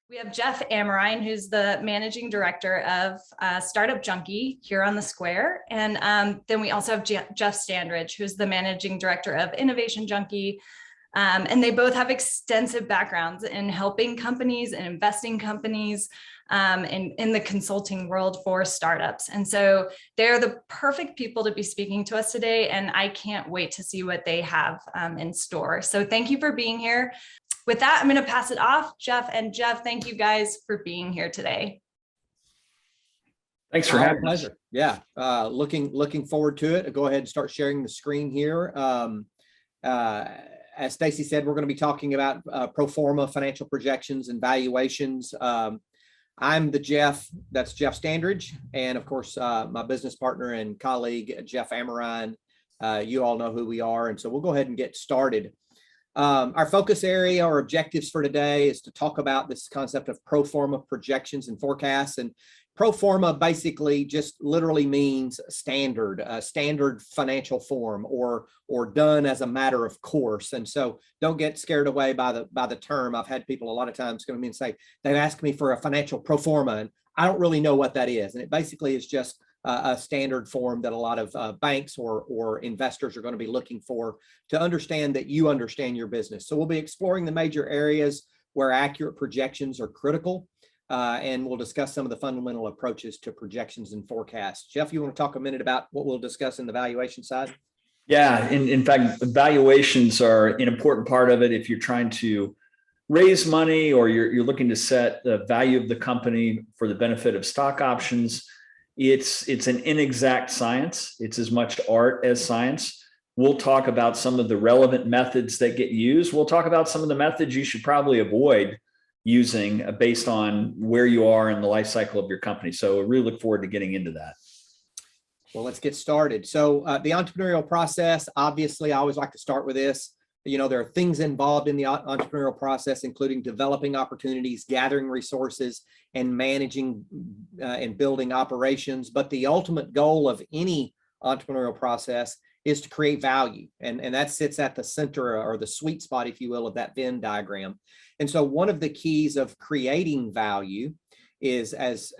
We have Jeff Amerine, who's the managing director of Startup Junkie here on the Square. And then we also have Jeff Standridge, who's the managing director of Innovation Junkie. And they both have extensive backgrounds in helping companies and investing companies in the consulting world for startups. And so they're the perfect people to be speaking to us today. And I can't wait to see what they have in store. So thank you for being here. With that, I'm going to pass it off, Jeff. And Jeff, thank you guys for being here today. Thanks for having us. Pleasure. Yeah, looking forward to it. I'll go ahead and start sharing the screen here. As Stacy said, we're going to be talking about pro forma financial projections and valuations. I'm the Jeff, that's Jeff Standridge, and of course, my business partner and colleague, Jeff Amerine. You all know who we are, and so we'll go ahead and get started. Our focus area or objectives for today is to talk about this concept of pro forma projections and forecasts. And pro forma basically just literally means standard financial form or done as a matter of course. And so don't get scared away by the term. I've had people a lot of times come to me and say, they've asked me for a financial pro forma, and I don't really know what that is. And it basically is just a standard form that a lot of banks or investors are going to be looking for to understand that you understand your business. So we'll be exploring the major areas where accurate projections are critical, and we'll discuss some of the fundamental approaches to projections and forecasts. Jeff, you want to talk a minute about what we'll discuss in the valuation side? Yeah, in fact, valuations are an important part of it. If you're trying to raise money or you're looking to set the value of the company for the benefit of stock options, it's an inexact science. It's as much art as science. We'll talk about some of the relevant methods that get used. We'll talk about some of the methods you should probably avoid using based on where you are in the life cycle of your company. So I really look forward to getting into that. Well, let's get started. So the entrepreneurial process, obviously, I always like to start with this. You know, there are things involved in the entrepreneurial process, including developing opportunities, gathering resources, and managing and building operations. But the ultimate goal of any entrepreneurial process is to create value. And that sits at the center or the sweet spot, if you will, of that Venn diagram. And so one of the keys of creating value is, as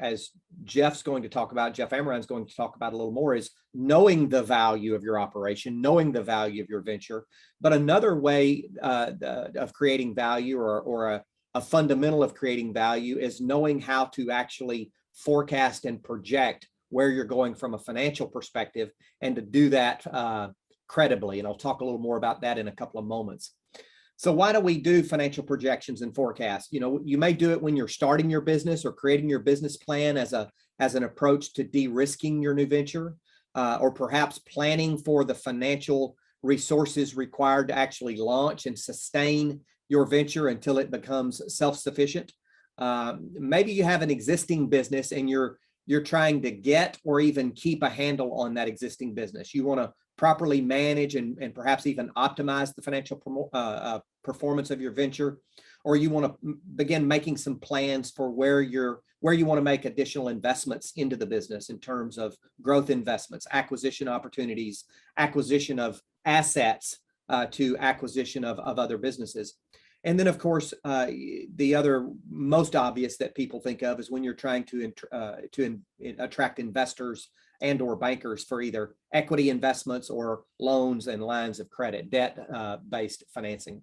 Jeff's going to talk about, Jeff Amerine is going to talk about a little more, is knowing the value of your operation, knowing the value of your venture. But another way of creating value or a fundamental of creating value is knowing how to actually forecast and project where you're going from a financial perspective, and to do that credibly. And I'll talk a little more about that in a couple of moments. So why do we do financial projections and forecasts? You know, you may do it when you're starting your business or creating your business plan as an approach to de-risking your new venture, or perhaps planning for the financial resources required to actually launch and sustain your venture until it becomes self-sufficient. Maybe you have an existing business and you're trying to get or even keep a handle on that existing business. You want to properly manage and perhaps even optimize the financial performance of your venture, or you want to begin making some plans for where you want to make additional investments into the business in terms of growth investments, acquisition opportunities, acquisition of assets, to acquisition of other businesses. And then, of course, the other most obvious that people think of is when you're trying to attract investors and or bankers for either equity investments or loans and lines of credit, debt-based financing.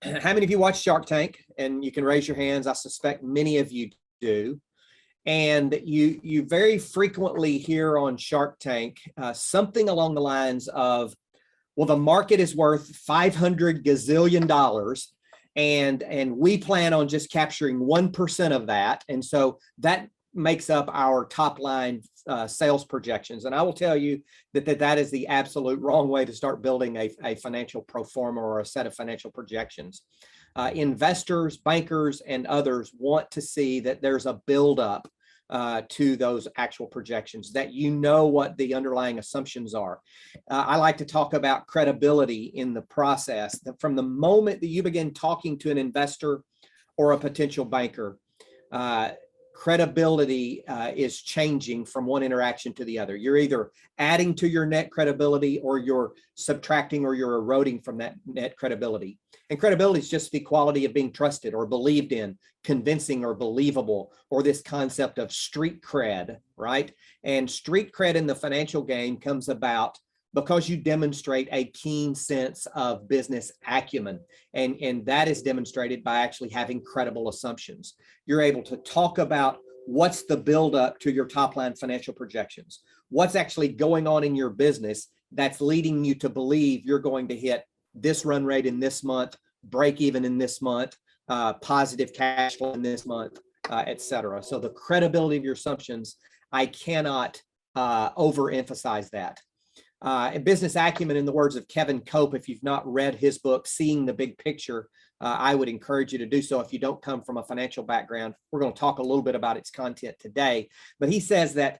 How many of you watch Shark Tank? And you can raise your hands. I suspect many of you do. And you very frequently hear on Shark Tank something along the lines of, well, the market is worth $500 gazillion, and we plan on just capturing 1% of that. And so that makes up our top line sales projections. And I will tell you that is the absolute wrong way to start building a financial pro forma or a set of financial projections. Investors, bankers, and others want to see that there's a buildup to those actual projections, that you know what the underlying assumptions are. I like to talk about credibility in the process. That from the moment that you begin talking to an investor or a potential banker, credibility is changing from one interaction to the other. You're either adding to your net credibility, or you're subtracting, or you're eroding from that net credibility. And credibility is just the quality of being trusted or believed in, convincing or believable, or this concept of street cred, right? And street cred in the financial game comes about because you demonstrate a keen sense of business acumen. And that is demonstrated by actually having credible assumptions. You're able to talk about what's the buildup to your top line financial projections, what's actually going on in your business that's leading you to believe you're going to hit this run rate in this month, break even in this month, positive cash flow in this month, et cetera. So the credibility of your assumptions, I cannot overemphasize that. Business acumen, in the words of Kevin Cope, if you've not read his book, Seeing the Big Picture, I would encourage you to do so if you don't come from a financial background. We're going to talk a little bit about its content today, but he says that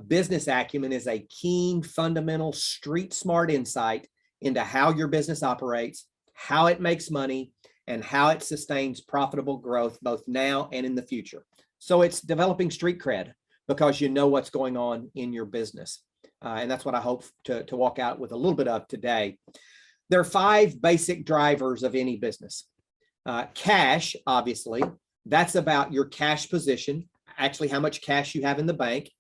business acumen is a keen, fundamental, street smart insight into how your business operates, how it makes money, and how it sustains profitable growth both now and in the future. So it's developing street cred because you know what's going on in your business. And that's what I hope to walk out with a little bit of today. There are 5 basic drivers of any business. Cash, obviously, that's about your cash position, actually how much cash you have in the bank.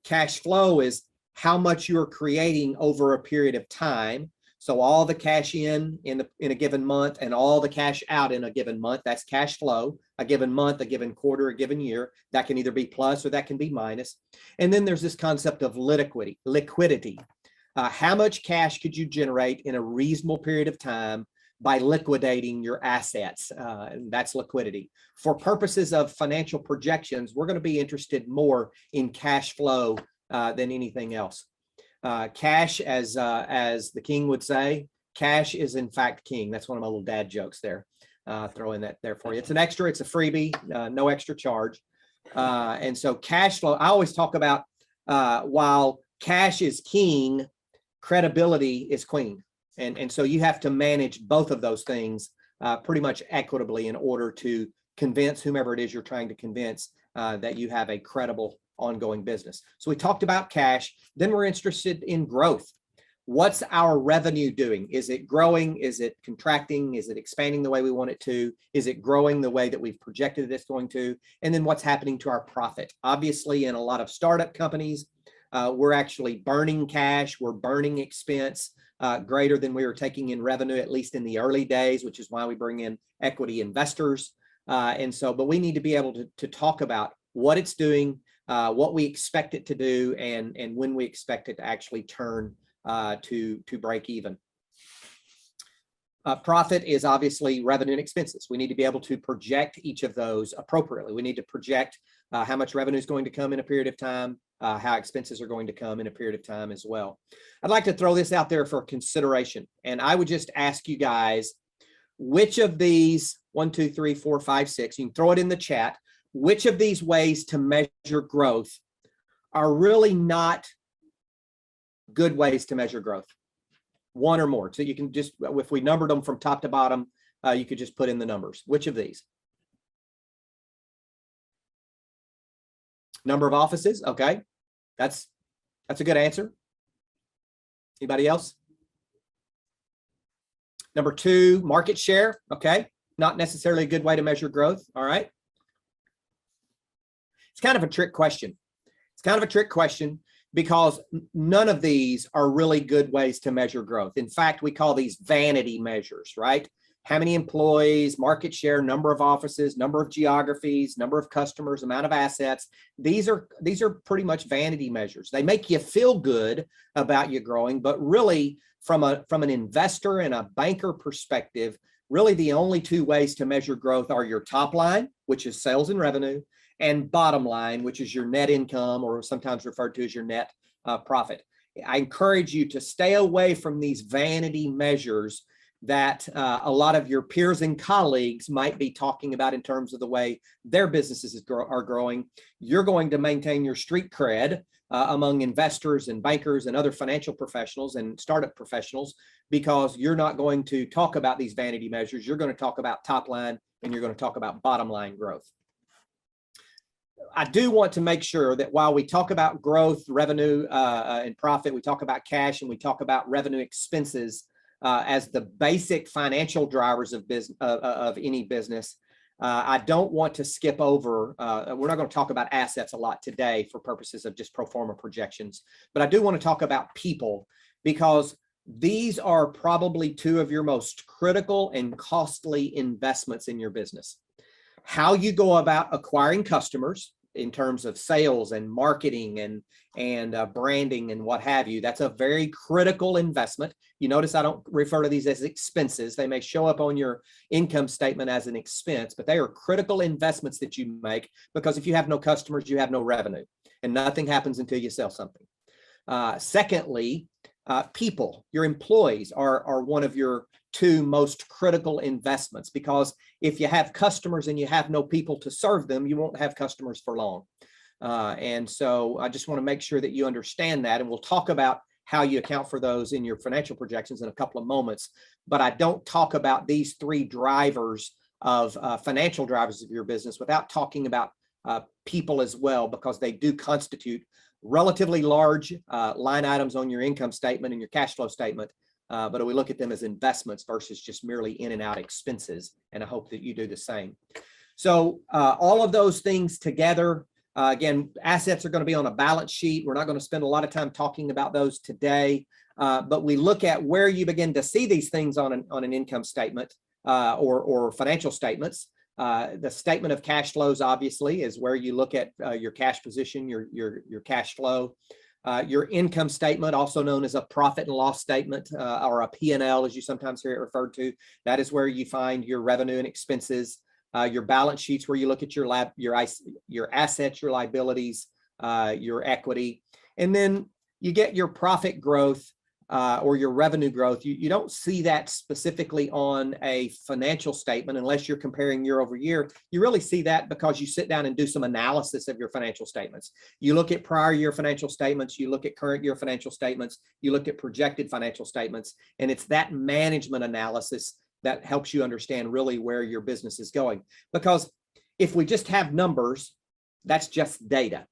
Cash flow is how much you're creating over a period of time. So all the cash in a given month and all the cash out in a given month, that's cash flow. A given month, a given quarter, a given year, that can either be plus or that can be minus. And then there's this concept of liquidity. How much cash could you generate in a reasonable period of time by liquidating your assets? And that's liquidity. For purposes of financial projections, we're going to be interested more in cash flow than anything else. Cash, as the king would say, cash is in fact king. That's one of my little dad jokes there. Throw in that there for you. It's an extra, it's a freebie, no extra charge. And so cash flow, I always talk about while cash is king, credibility is queen. And so you have to manage both of those things pretty much equitably in order to convince whomever it is you're trying to convince that you have a credible ongoing business. So we talked about cash. Then we're interested in growth. What's our revenue doing? Is it growing? Is it contracting? Is it expanding the way we want it to? Is it growing the way that we've projected it's going to? And then what's happening to our profit? Obviously, in a lot of startup companies, we're actually burning cash. We're burning expense greater than we were taking in revenue, at least in the early days, which is why we bring in equity investors. But we need to be able to talk about what it's doing, what we expect it to do, and when we expect it to actually turn to break even. Profit is obviously revenue and expenses. We need to be able to project each of those appropriately. We need to project how much revenue is going to come in a period of time, how expenses are going to come in a period of time as well. I'd like to throw this out there for consideration. And I would just ask you guys, which of these 1, 2, 3, 4, 5, 6, you can throw it in the chat, which of these ways to measure growth are really not good ways to measure growth? One or more. So you can just, if we numbered them from top to bottom, you could just put in the numbers. Which of these? Number of offices. Okay. That's a good answer. Anybody else? Number 2, market share. Okay. Not necessarily a good way to measure growth. All right. It's kind of a trick question. It's kind of a trick question because none of these are really good ways to measure growth. In fact, we call these vanity measures, right? How many employees, market share, number of offices, number of geographies, number of customers, amount of assets. These are pretty much vanity measures. They make you feel good about you growing, but really from an investor and a banker perspective, really the only 2 ways to measure growth are your top line, which is sales and revenue, and bottom line, which is your net income, or sometimes referred to as your net profit. I encourage you to stay away from these vanity measures that a lot of your peers and colleagues might be talking about in terms of the way their businesses are growing. You're going to maintain your street cred among investors and bankers and other financial professionals and startup professionals, because you're not going to talk about these vanity measures. You're going to talk about top line and you're going to talk about bottom line growth. I do want to make sure that while we talk about growth, revenue, and profit, we talk about cash and we talk about revenue expenses as the basic financial drivers of business of any business. I don't want to skip over. We're not going to talk about assets a lot today for purposes of just pro forma projections, but I do want to talk about people, because these are probably two of your most critical and costly investments in your business. How you go about acquiring customers in terms of sales and marketing and branding and what have you, that's a very critical investment. You notice I don't refer to these as expenses. They may show up on your income statement as an expense, but they are critical investments that you make, because if you have no customers, you have no revenue, and nothing happens until you sell something. Secondly, people, your employees are one of your two most critical investments, because if you have customers and you have no people to serve them, you won't have customers for long. And so I just want to make sure that you understand that, and we'll talk about how you account for those in your financial projections in a couple of moments. But I don't talk about these three drivers of financial drivers of your business without talking about people as well, because they do constitute relatively large line items on your income statement and your cash flow statement. But we look at them as investments versus just merely in and out expenses. And I hope that you do the same. So all of those things together, again, assets are going to be on a balance sheet. We're not going to spend a lot of time talking about those today, but we look at where you begin to see these things on an income statement or financial statements. The statement of cash flows, obviously, is where you look at your cash position, your cash flow. Your income statement, also known as a profit and loss statement or a P&L, as you sometimes hear it referred to. That is where you find your revenue and expenses. Your balance sheets, where you look at your assets, your liabilities, your equity. And then you get your profit growth or your revenue growth. You don't see that specifically on a financial statement unless you're comparing year over year. You really see that because you sit down and do some analysis of your financial statements. You look at prior year financial statements, you look at current year financial statements, you look at projected financial statements, and it's that management analysis that helps you understand really where your business is going. Because if we just have numbers, that's just data.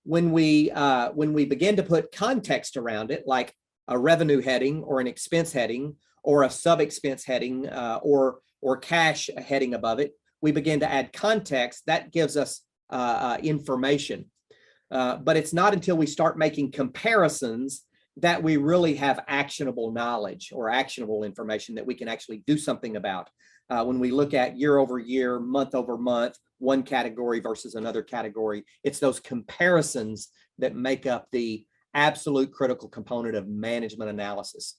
When we begin to put context around it, like a revenue heading or an expense heading or a sub-expense heading or cash heading above it, we begin to add context. That gives us information. But it's not until we start making comparisons that we really have actionable knowledge or actionable information that we can actually do something about. When we look at year over year, month over month, one category versus another category, it's those comparisons that make up the absolute critical component of management analysis.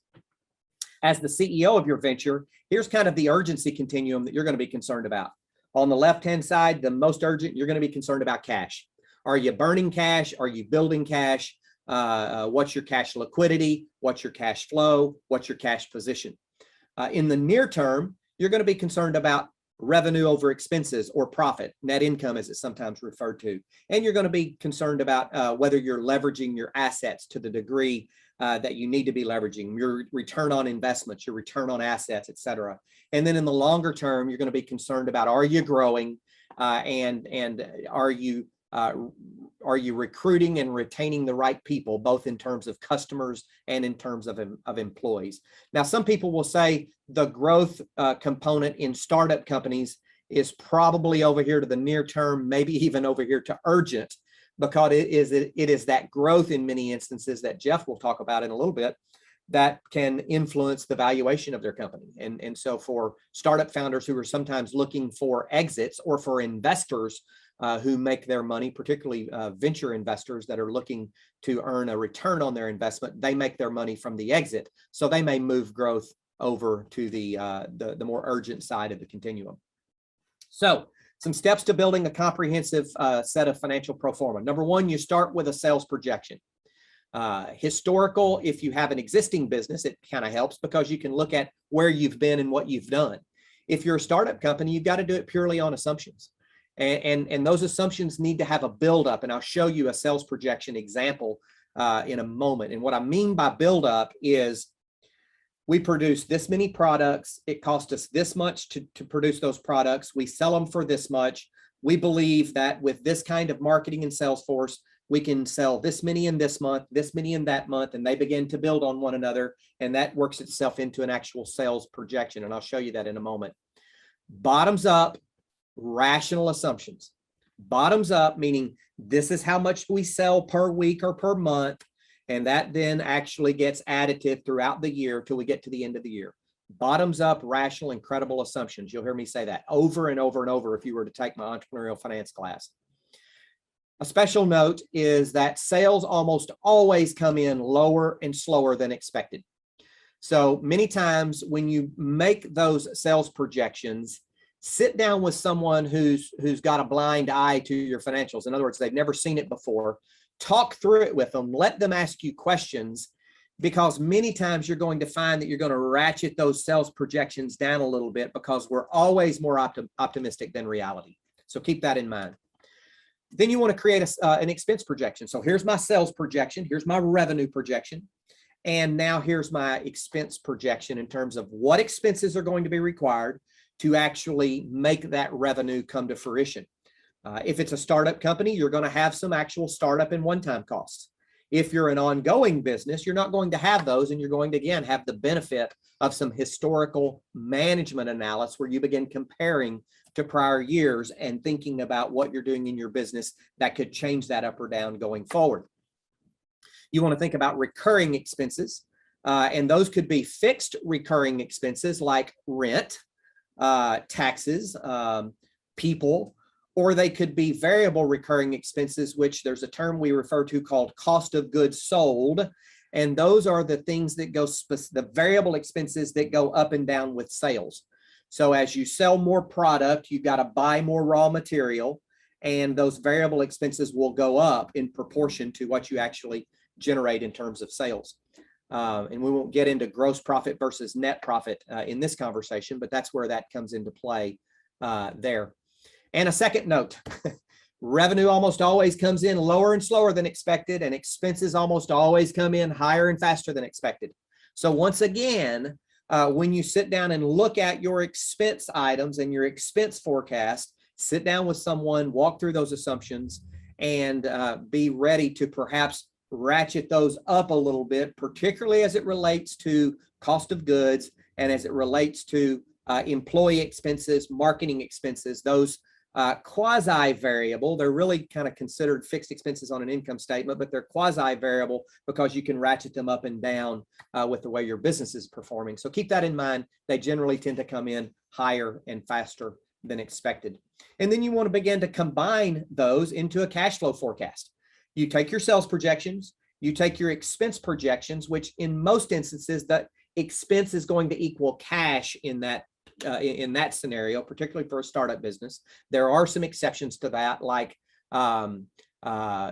As the CEO of your venture, here's kind of the urgency continuum that you're going to be concerned about. On the left-hand side, the most urgent, you're going to be concerned about cash. Are you burning cash? Are you building cash? What's your cash liquidity? What's your cash flow? What's your cash position? In the near term, you're going to be concerned about revenue over expenses, or profit, net income as it's sometimes referred to. And you're going to be concerned about whether you're leveraging your assets to the degree that you need to be leveraging, your return on investments, your return on assets, et cetera. And then in the longer term, you're going to be concerned about, are you growing and are you recruiting and retaining the right people, both in terms of customers and in terms of employees. Now, some people will say the growth component in startup companies is probably over here to the near term, maybe even over here to urgent, because it is that growth in many instances that Jeff will talk about in a little bit that can influence the valuation of their company. And so for startup founders who are sometimes looking for exits, or for investors who make their money, particularly venture investors that are looking to earn a return on their investment, they make their money from the exit. So they may move growth over to the more urgent side of the continuum. So some steps to building a comprehensive set of financial pro forma. Number one, you start with a sales projection. Historical, if you have an existing business, it kind of helps because you can look at where you've been and what you've done. If you're a startup company, you've got to do it purely on assumptions. And those assumptions need to have a buildup. And I'll show you a sales projection example in a moment. And what I mean by buildup is we produce this many products. It costs us this much to produce those products. We sell them for this much. we believe that with this kind of marketing and sales force, we can sell this many in this month, this many in that month, and they begin to build on one another. And that works itself into an actual sales projection. And I'll show you that in a moment. Bottoms up, rational assumptions. Bottoms up, meaning this is how much we sell per week or per month. And that then actually gets additive throughout the year till we get to the end of the year. Bottoms up, rational, and credible assumptions. You'll hear me say that over and over and over if you were to take my entrepreneurial finance class. A special note is that sales almost always come in lower and slower than expected. So many times when you make those sales projections, sit down with someone who's got a blind eye to your financials. In other words, they've never seen it before. Talk through it with them. Let them ask you questions, because many times you're going to find that you're going to ratchet those sales projections down a little bit, because we're always more optimistic than reality. So keep that in mind. Then you want to create an expense projection. So here's my sales projection. Here's my revenue projection. And now here's my expense projection in terms of what expenses are going to be required to actually make that revenue come to fruition. If it's a startup company, you're going to have some actual startup and one-time costs. If you're an ongoing business, you're not going to have those, and you're going to, again, have the benefit of some historical management analysis where you begin comparing to prior years and thinking about what you're doing in your business that could change that up or down going forward. You want to think about recurring expenses, and those could be fixed recurring expenses like rent, taxes, people, or they could be variable recurring expenses, which there's a term we refer to called cost of goods sold. And those are the things that go, the variable expenses that go up and down with sales. So as you sell more product, you've got to buy more raw material, and those variable expenses will go up in proportion to what you actually generate in terms of sales. And we won't get into gross profit versus net profit in this conversation, but that's where that comes into play there. And a second note, revenue almost always comes in lower and slower than expected, and expenses almost always come in higher and faster than expected. So once again, when you sit down and look at your expense items and your expense forecast, sit down with someone, walk through those assumptions, and be ready to perhaps ratchet those up a little bit, particularly as it relates to cost of goods and as it relates to employee expenses, marketing expenses, those quasi-variable. They're really kind of considered fixed expenses on an income statement, but they're quasi-variable because you can ratchet them up and down with the way your business is performing. So keep that in mind. They generally tend to come in higher and faster than expected. And then you want to begin to combine those into a cash flow forecast. You take your sales projections, you take your expense projections, which in most instances, that expense is going to equal cash in that scenario, particularly for a startup business. There are some exceptions to that, like what am I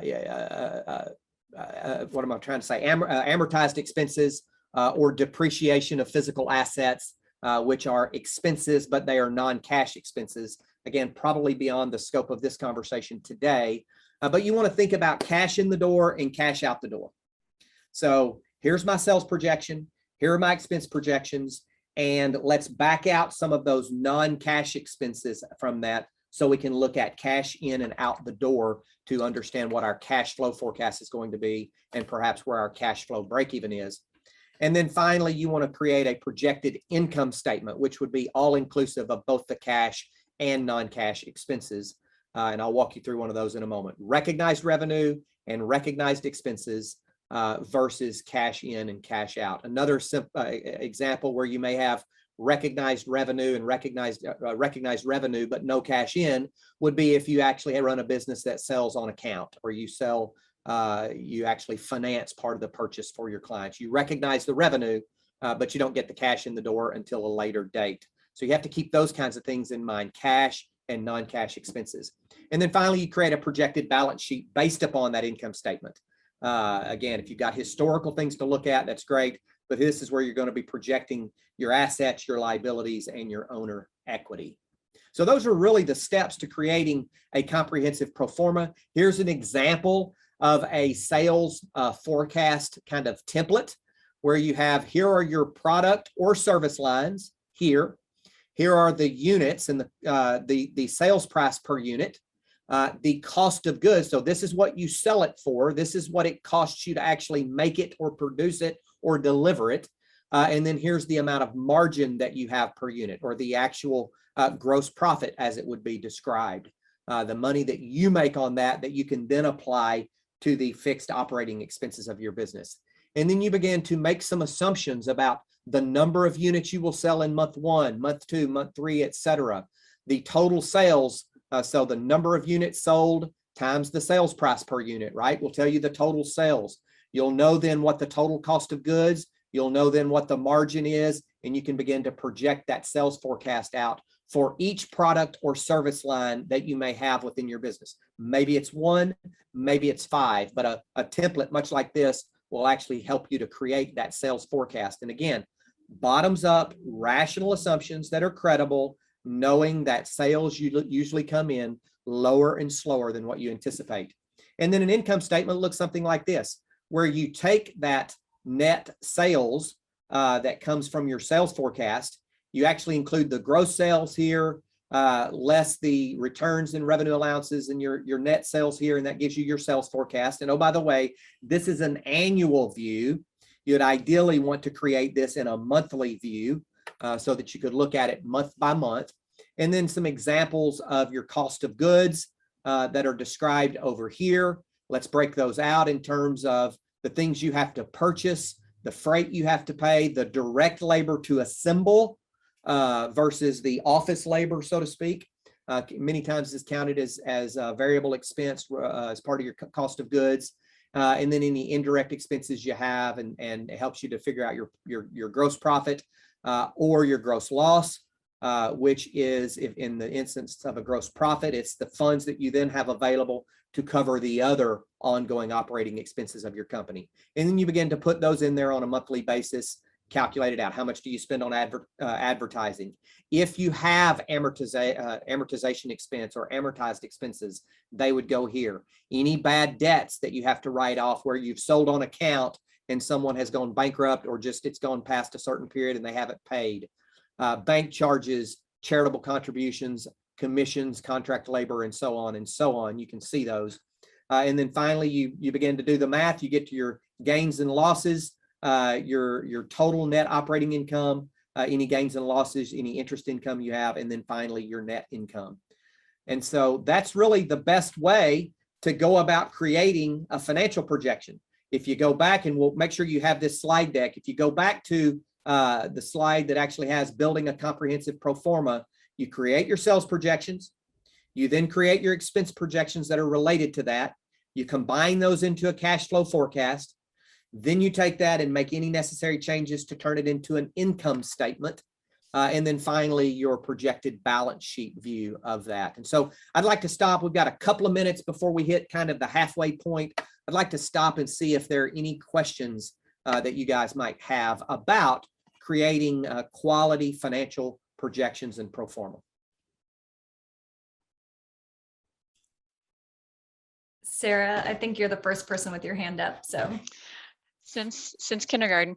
trying to say? Amortized expenses or depreciation of physical assets, which are expenses, but they are non-cash expenses. Again, probably beyond the scope of this conversation today. But you want to think about cash in the door and cash out the door. So here's my sales projection. Here are my expense projections. And let's back out some of those non-cash expenses from that so we can look at cash in and out the door to understand what our cash flow forecast is going to be and perhaps where our cash flow break even is. And then finally, you want to create a projected income statement, which would be all inclusive of both the cash and non-cash expenses. And I'll walk you through one of those in a moment. Recognized revenue and recognized expenses versus cash in and cash out. Another example where you may have recognized revenue and recognized revenue, but no cash in would be if you actually run a business that sells on account, or you sell, you actually finance part of the purchase for your clients. You recognize the revenue, but you don't get the cash in the door until a later date. So you have to keep those kinds of things in mind, cash and non-cash expenses. And then finally, you create a projected balance sheet based upon that income statement. Again, if you've got historical things to look at, that's great, but this is where you're going to be projecting your assets, your liabilities, and your owner equity. So those are really the steps to creating a comprehensive pro forma. Here's an example of a sales forecast kind of template where you have, here are your product or service lines here. Here are the units and the sales price per unit, the cost of goods. So this is what you sell it for. This is what it costs you to actually make it or produce it or deliver it. And then here's the amount of margin that you have per unit, or the actual gross profit as it would be described. The money that you make on that you can then apply to the fixed operating expenses of your business. And then you begin to make some assumptions about the number of units you will sell in month 1, month 2, month 3, etc. The total sales, so the number of units sold times the sales price per unit, right, will tell you the total sales. You'll know then what the total cost of goods, you'll know then what the margin is, and you can begin to project that sales forecast out for each product or service line that you may have within your business. Maybe it's 1, maybe it's 5, but a template much like this will actually help you to create that sales forecast. And again, bottoms up, rational assumptions that are credible, knowing that sales usually come in lower and slower than what you anticipate. And then an income statement looks something like this, where you take that net sales that comes from your sales forecast. You actually include the gross sales here, less the returns and revenue allowances and your net sales here, and that gives you your sales forecast. And oh, by the way, this is an annual view. You'd ideally want to create this in a monthly view so that you could look at it month by month. And then some examples of your cost of goods that are described over here. Let's break those out in terms of the things you have to purchase, the freight you have to pay, the direct labor to assemble versus the office labor, so to speak. Many times is counted as a variable expense as part of your cost of goods. And then any indirect expenses you have, and it helps you to figure out your gross profit or your gross loss, which is, if in the instance of a gross profit, it's the funds that you then have available to cover the other ongoing operating expenses of your company. And then you begin to put those in there on a monthly basis, calculate it out. How much do you spend on advertising? If you have amortization expense or amortized expenses, they would go here. Any bad debts that you have to write off where you've sold on account and someone has gone bankrupt, or just it's gone past a certain period and they haven't paid. Bank charges, charitable contributions, commissions, contract labor, and so on and so on. You can see those. And then finally, you begin to do the math. You get to your gains and losses, your total net operating income, any gains and losses, any interest income you have, and then finally your net income. And so that's really the best way to go about creating a financial projection. If you go back, and we'll make sure you have this slide deck, if you go back to the slide that actually has building a comprehensive pro forma, you create your sales projections, you then create your expense projections that are related to that, you combine those into a cash flow forecast, then you take that and make any necessary changes to turn it into an income statement. And then finally, your projected balance sheet view of that. And so I'd like to stop. We've got a couple of minutes before we hit kind of the halfway point. I'd like to stop and see if there are any questions that you guys might have about creating quality financial projections and pro forma. Sarah, I think you're the first person with your hand up. So since kindergarten.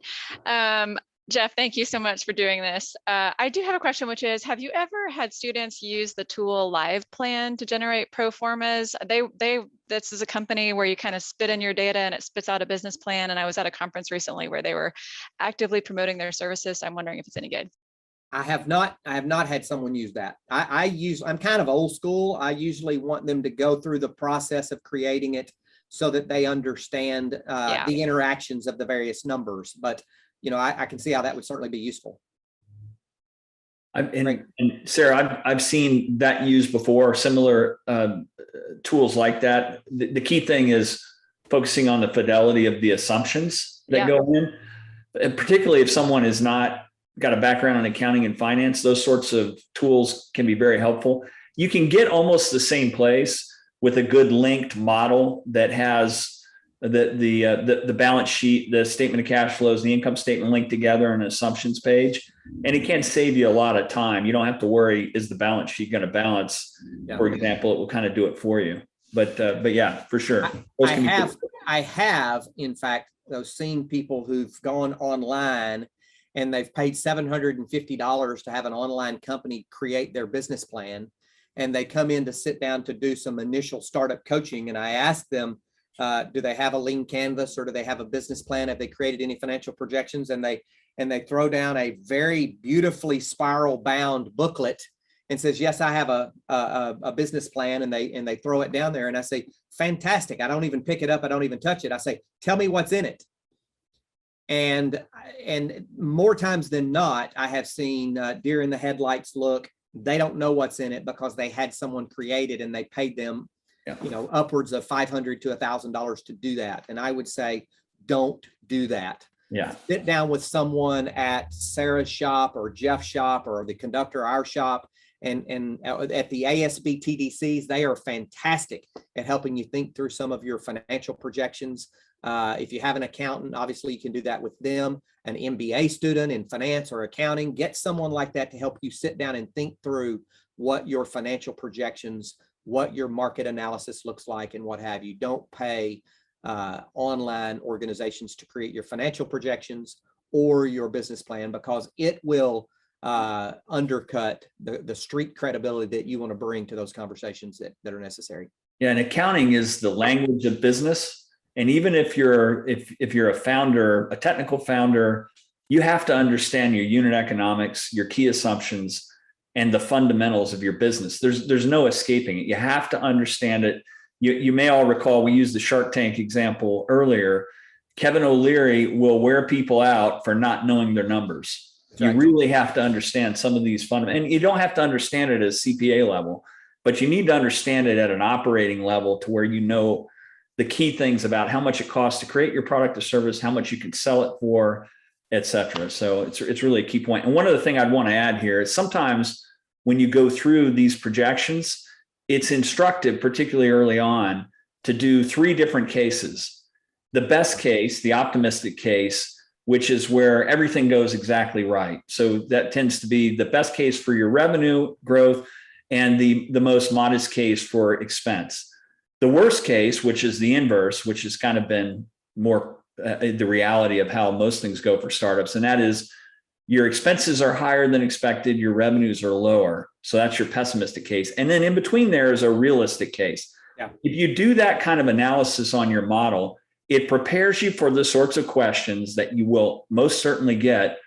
Jeff, thank you so much for doing this. I do have a question, which is, have you ever had students use the tool LivePlan to generate pro formas? This is a company where you kind of spit in your data and it spits out a business plan. And I was at a conference recently where they were actively promoting their services. So I'm wondering if it's any good. I have not had someone use that. I'm kind of old school. I usually want them to go through the process of creating it so that they understand the interactions of the various numbers. But you know, I can see how that would certainly be useful. And Sarah, I've seen that used before, similar tools like that. The key thing is focusing on the fidelity of the assumptions that go in, and particularly if someone is not got a background in accounting and finance, those sorts of tools can be very helpful. You can get almost the same place with a good linked model that has the balance sheet, the statement of cash flows, the income statement linked together on an assumptions page. And it can save you a lot of time. You don't have to worry, is the balance sheet going to balance? For example, it will kind of do it for you. But yeah, for sure. I have, in fact, seen people who've gone online and they've paid $750 to have an online company create their business plan. And they come in to sit down to do some initial startup coaching. And I ask them, do they have a lean canvas, or do they have a business plan? Have they created any financial projections? And they throw down a very beautifully spiral bound booklet and says, yes, I have a business plan. And they throw it down there. And I say, fantastic. I don't even pick it up. I don't even touch it. I say, tell me what's in it. And more times than not, I have seen deer in the headlights look. They don't know what's in it because they had someone create it and they paid them, upwards of $500 to $1,000 to do that. And I would say, don't do that. Yeah. Sit down with someone at Sarah's shop or Jeff's shop or the conductor of our shop, and at the ASB TDCs, they are fantastic at helping you think through some of your financial projections. If you have an accountant, obviously you can do that with them. An MBA student in finance or accounting, get someone like that to help you sit down and think through what your financial projections, what your market analysis looks like, and what have you. Don't pay online organizations to create your financial projections or your business plan, because it will undercut the street credibility that you want to bring to those conversations that are necessary. Yeah, and accounting is the language of business. And even if you're a founder, a technical founder, you have to understand your unit economics, your key assumptions, and the fundamentals of your business. There's no escaping it. You have to understand it. You may all recall, we used the Shark Tank example earlier. Kevin O'Leary will wear people out for not knowing their numbers. You really have to understand some of these fundamentals. And you don't have to understand it at a CPA level, but you need to understand it at an operating level to where you know the key things about how much it costs to create your product or service, how much you can sell it for, et cetera. So it's really a key point. And one other thing I'd want to add here is sometimes when you go through these projections, it's instructive, particularly early on, to do 3 different cases. The best case, the optimistic case, which is where everything goes exactly right. So that tends to be the best case for your revenue growth and the most modest case for expense. The worst case, which is the inverse, which has kind of been more the reality of how most things go for startups. And that is your expenses are higher than expected, your revenues are lower. So that's your pessimistic case. And then in between there is a realistic case. Yeah. If you do that kind of analysis on your model, it prepares you for the sorts of questions that you will most certainly get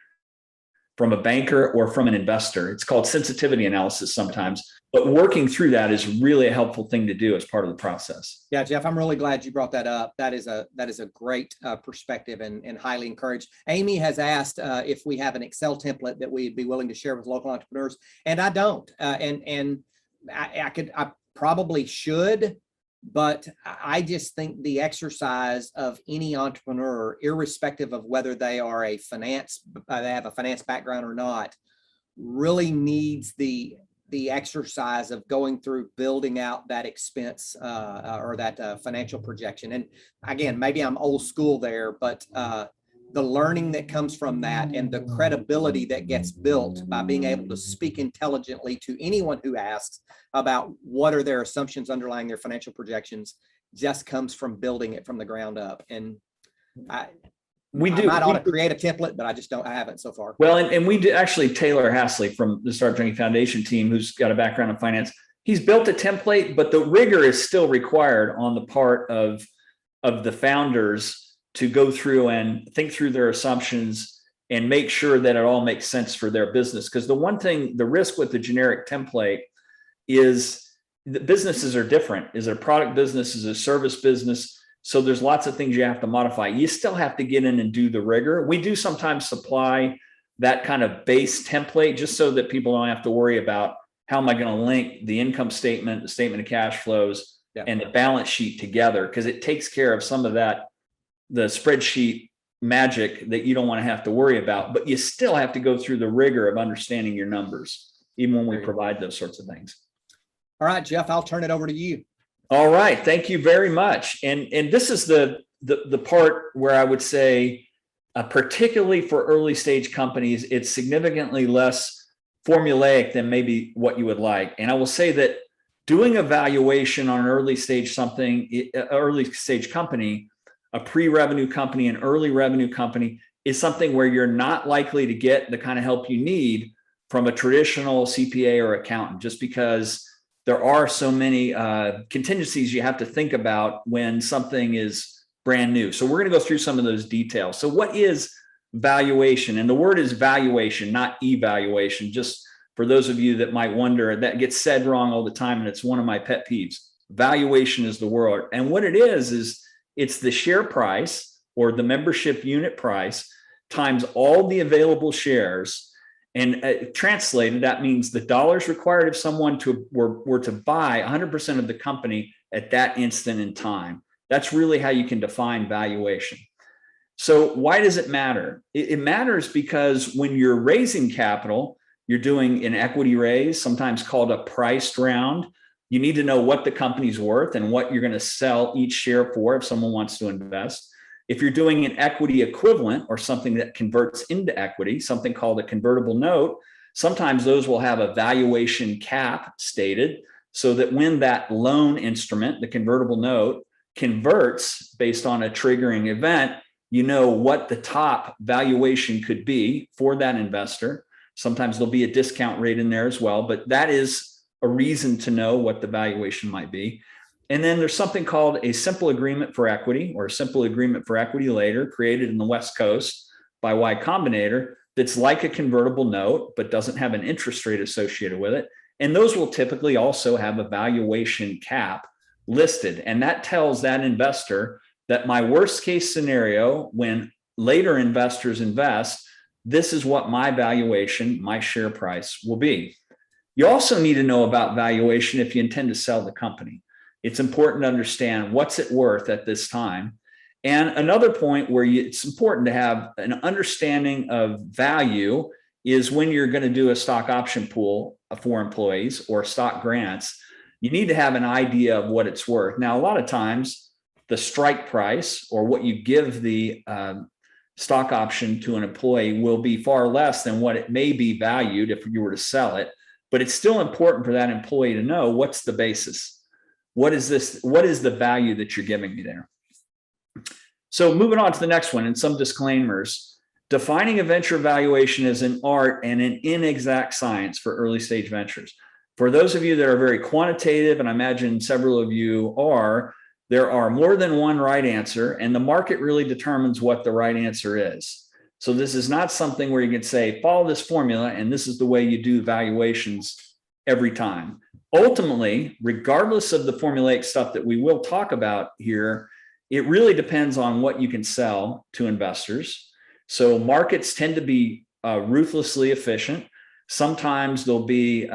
from a banker or from an investor. It's called sensitivity analysis sometimes, but working through that is really a helpful thing to do as part of the process. Yeah, Jeff, I'm really glad you brought that up. That is a great perspective and highly encouraged. Amy has asked if we have an Excel template that we'd be willing to share with local entrepreneurs, and I don't. And I probably should, but I just think the exercise of any entrepreneur, irrespective of whether they are they have a finance background or not, really needs the exercise of going through building out that expense or that financial projection. And again, maybe I'm old school there, but the learning that comes from that and the credibility that gets built by being able to speak intelligently to anyone who asks about what are their assumptions underlying their financial projections just comes from building it from the ground up. And I might ought to create a template, but I haven't so far. Well, and we did actually, Taylor Hasley from the Startup Junkie Foundation team, who's got a background in finance, he's built a template, but the rigor is still required on the part of the founders to go through and think through their assumptions and make sure that it all makes sense for their business. Because the one thing, the risk with the generic template is the businesses are different. Is it a product business? Is it a service business? So there's lots of things you have to modify. You still have to get in and do the rigor. We do sometimes supply that kind of base template just so that people don't have to worry about how am I going to link the income statement, the statement of cash flows, and the balance sheet together, because it takes care of some of that, the spreadsheet magic that you don't want to have to worry about, but you still have to go through the rigor of understanding your numbers, even when we provide those sorts of things. All right, Jeff, I'll turn it over to you. All right. Thank you very much. And this is the part where I would say, particularly for early stage companies, it's significantly less formulaic than maybe what you would like. And I will say that doing a valuation on an early stage company, a pre-revenue company, an early revenue company, is something where you're not likely to get the kind of help you need from a traditional CPA or accountant, just because there are so many contingencies you have to think about when something is brand new. So we're going to go through some of those details. So what is valuation? And the word is valuation, not evaluation. Just for those of you that might wonder, that gets said wrong all the time, and it's one of my pet peeves. Valuation is the word. And what it is it's the share price or the membership unit price times all the available shares. And translated, that means the dollars required if someone were to buy 100% of the company at that instant in time. That's really how you can define valuation. So why does it matter? It matters because when you're raising capital, you're doing an equity raise, sometimes called a priced round. You need to know what the company's worth and what you're going to sell each share for if someone wants to invest. If you're doing an equity equivalent or something that converts into equity, something called a convertible note, sometimes those will have a valuation cap stated so that when that loan instrument, the convertible note, converts based on a triggering event, you know what the top valuation could be for that investor. Sometimes there'll be a discount rate in there as well, but that is a reason to know what the valuation might be. And then there's something called a simple agreement for equity or a simple agreement for equity later, created in the West Coast by Y Combinator, that's like a convertible note, but doesn't have an interest rate associated with it. And those will typically also have a valuation cap listed. And that tells that investor that my worst case scenario, when later investors invest, this is what my valuation, my share price will be. You also need to know about valuation if you intend to sell the company. It's important to understand what's it worth at this time. And another point where it's important to have an understanding of value is when you're going to do a stock option pool for employees or stock grants, you need to have an idea of what it's worth. Now, a lot of times the strike price or what you give the stock option to an employee will be far less than what it may be valued if you were to sell it. But it's still important for that employee to know what's the basis. What is this? What is the value that you're giving me there? So moving on to the next one and some disclaimers. Defining a venture valuation is an art and an inexact science for early stage ventures. For those of you that are very quantitative, and I imagine several of you are, there are more than one right answer, and the market really determines what the right answer is. So this is not something where you can say, follow this formula, and this is the way you do valuations every time. Ultimately, regardless of the formulaic stuff that we will talk about here, it really depends on what you can sell to investors. So markets tend to be ruthlessly efficient. Sometimes there'll be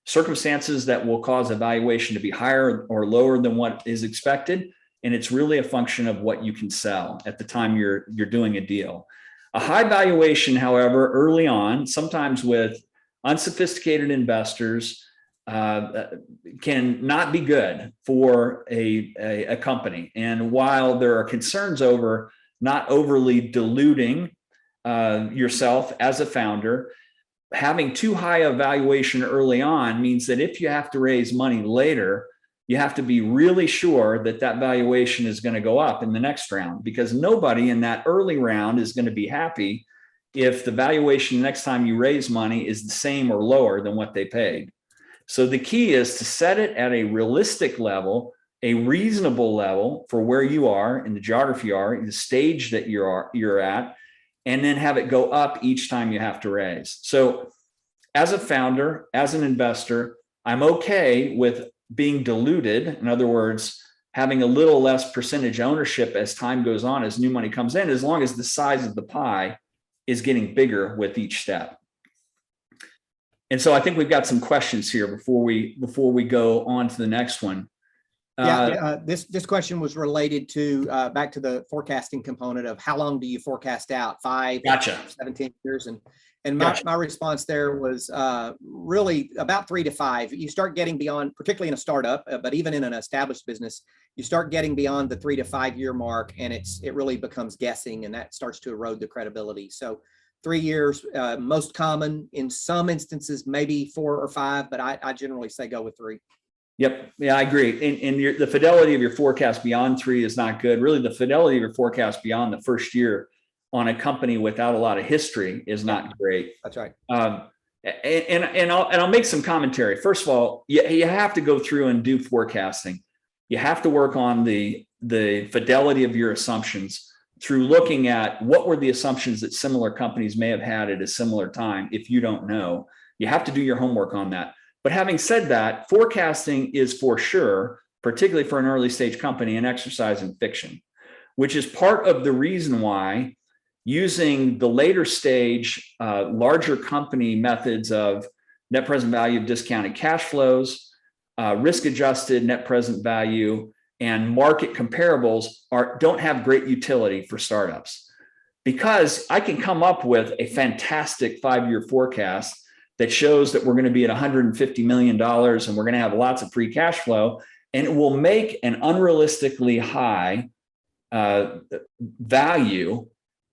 circumstances that will cause a valuation to be higher or lower than what is expected. And it's really a function of what you can sell at the time you're doing a deal. A high valuation, however, early on, sometimes with unsophisticated investors, can not be good for a company. And while there are concerns over not overly diluting yourself as a founder, having too high a valuation early on means that if you have to raise money later, you have to be really sure that that valuation is going to go up in the next round, because nobody in that early round is going to be happy if the valuation next time you raise money is the same or lower than what they paid. So the key is to set it at a realistic level, a reasonable level for where you are in the geography you are, in the stage that you're at, and then have it go up each time you have to raise. So as a founder, as an investor, I'm okay with being diluted. In other words, having a little less percentage ownership as time goes on, as new money comes in, as long as the size of the pie is getting bigger with each step. And so I think we've got some questions here before we go on to the next one. This question was related to back to the forecasting component of how long do you forecast out? 5, Gotcha. 17 years. And my response there was really about 3 to 5. You start getting beyond, particularly in a startup, but even in an established business, you start getting beyond the 3 to 5 year mark, and it really becomes guessing, and that starts to erode the credibility. So 3 years, most common. In some instances, maybe 4 or 5, but I generally say go with 3. Yep. Yeah, I agree. And the fidelity of your forecast beyond 3 is not good. Really, the fidelity of your forecast beyond the first year on a company without a lot of history is not great. That's right. And I'll make some commentary. First of all, you have to go through and do forecasting. You have to work on the fidelity of your assumptions through looking at what were the assumptions that similar companies may have had at a similar time. If you don't know, you have to do your homework on that. But having said that, forecasting is for sure, particularly for an early stage company, an exercise in fiction, which is part of the reason why using the later stage, larger company methods of net present value of discounted cash flows, risk-adjusted net present value, and market comparables don't have great utility for startups. Because I can come up with a fantastic 5-year forecast that shows that we're going to be at $150 million and we're going to have lots of free cash flow, and it will make an unrealistically high value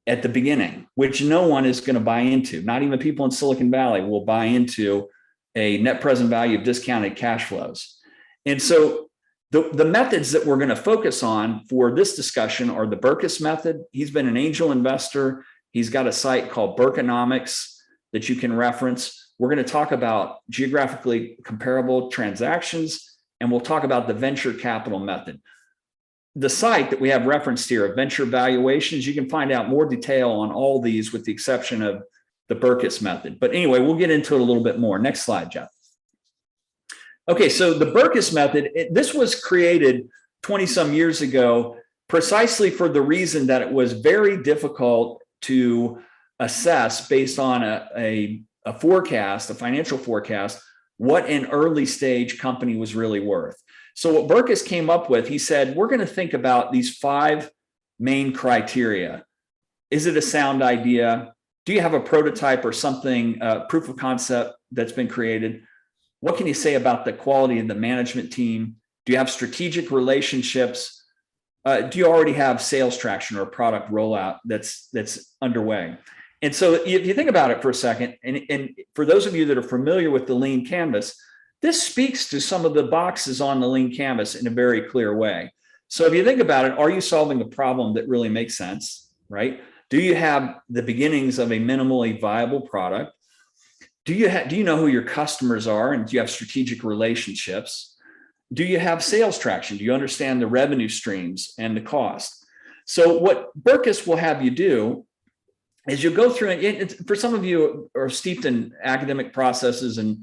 at the beginning, which no one is going to buy into. Not even people in Silicon Valley will buy into a net present value of discounted cash flows. And so the methods that we're going to focus on for this discussion are the Berkus Method. He's been an angel investor. He's got a site called Berkonomics that you can reference. We're going to talk about geographically comparable transactions, and we'll talk about the venture capital method. The site that we have referenced here, Venture Valuations, you can find out more detail on all these with the exception of the Berkus Method. But anyway, we'll get into it a little bit more. Next slide, Jeff. Okay, so the Berkus Method, this was created 20-some years ago precisely for the reason that it was very difficult to assess based on a forecast, a financial forecast, what an early stage company was really worth. So what Berkus came up with, he said, we're going to think about these 5 main criteria. Is it a sound idea? Do you have a prototype or something, proof of concept that's been created? What can you say about the quality of the management team? Do you have strategic relationships? Do you already have sales traction or a product rollout that's underway? And so if you think about it for a second, and for those of you that are familiar with the lean canvas, this speaks to some of the boxes on the lean canvas in a very clear way. So if you think about it, are you solving a problem that really makes sense, right? Do you have the beginnings of a minimally viable product? Do you know who your customers are, and do you have strategic relationships? Do you have sales traction? Do you understand the revenue streams and the cost? So what Berkus will have you do is you go through it. For some of you who are steeped in academic processes and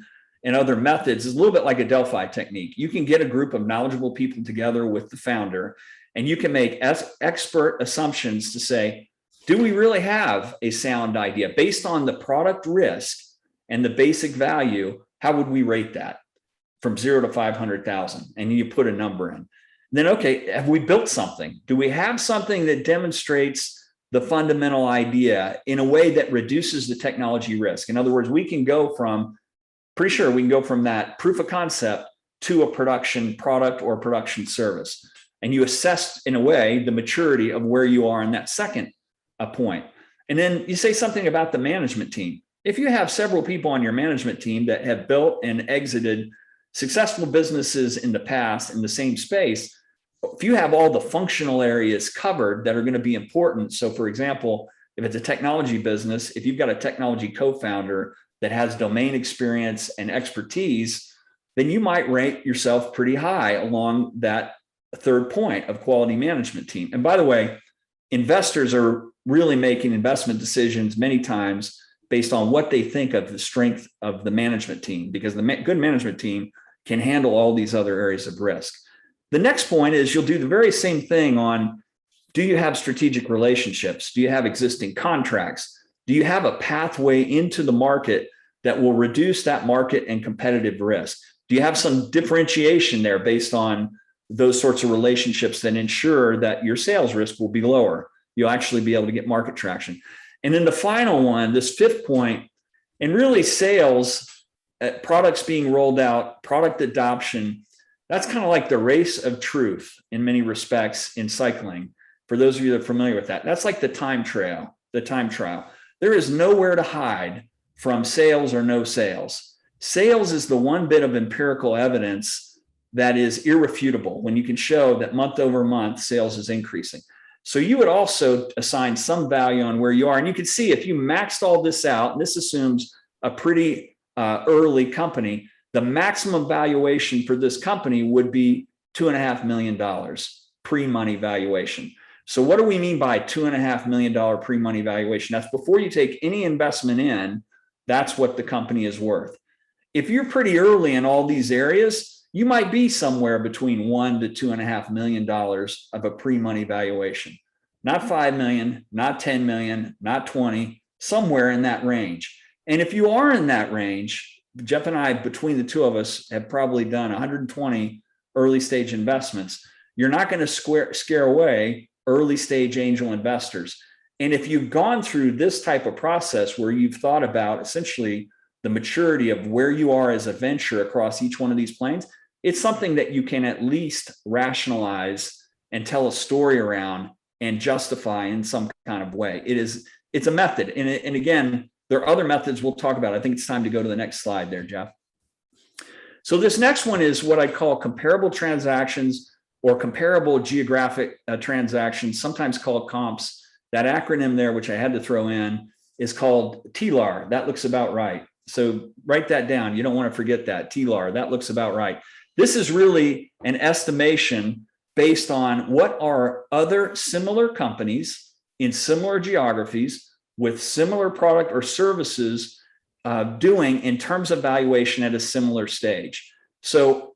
other methods, is a little bit like a Delphi technique. You can get a group of knowledgeable people together with the founder, and you can make expert assumptions to say, do we really have a sound idea based on the product risk and the basic value? How would we rate that from 0 to 500,000? And you put a number in. Then, okay, have we built something? Do we have something that demonstrates the fundamental idea in a way that reduces the technology risk? In other words, we can go from that proof of concept to a production product or production service. And you assess, in a way, the maturity of where you are in that second point. And then you say something about the management team. If you have several people on your management team that have built and exited successful businesses in the past in the same space, if you have all the functional areas covered that are going to be important. So for example, if it's a technology business, if you've got a technology co-founder that has domain experience and expertise, then you might rate yourself pretty high along that third point of quality management team. And by the way, investors are really making investment decisions many times based on what they think of the strength of the management team, because the good management team can handle all these other areas of risk. The next point is you'll do the very same thing on, do you have strategic relationships? Do you have existing contracts? Do you have a pathway into the market that will reduce that market and competitive risk? Do you have some differentiation there based on those sorts of relationships that ensure that your sales risk will be lower? You'll actually be able to get market traction. And then the final one, this fifth point, and really sales, products being rolled out, product adoption, that's kind of like the race of truth in many respects in cycling. For those of you that are familiar with that, that's like the time trial. There is nowhere to hide from sales or no sales. Sales is the one bit of empirical evidence that is irrefutable when you can show that month over month sales is increasing. So you would also assign some value on where you are. And you can see if you maxed all this out, and this assumes a pretty early company, the maximum valuation for this company would be $2.5 million pre-money valuation. So what do we mean by $2.5 million pre-money valuation? That's before you take any investment in, that's what the company is worth. If you're pretty early in all these areas, you might be somewhere between $1 to $2.5 million of a pre-money valuation. Not 5 million, not 10 million, not 20, somewhere in that range. And if you are in that range, Jeff and I, between the two of us, have probably done 120 early stage investments. You're not going to scare away early stage angel investors. And if you've gone through this type of process where you've thought about essentially the maturity of where you are as a venture across each one of these planes, it's something that you can at least rationalize and tell a story around and justify in some kind of way. It's a method. And again, there are other methods we'll talk about. I think it's time to go to the next slide there, Jeff. So this next one is what I call comparable transactions or comparable geographic transactions, sometimes called comps. That acronym there, which I had to throw in, is called TLAR. That looks about right. So write that down. You don't want to forget that. TLAR, that looks about right. This is really an estimation based on what are other similar companies in similar geographies with similar product or services doing in terms of valuation at a similar stage. So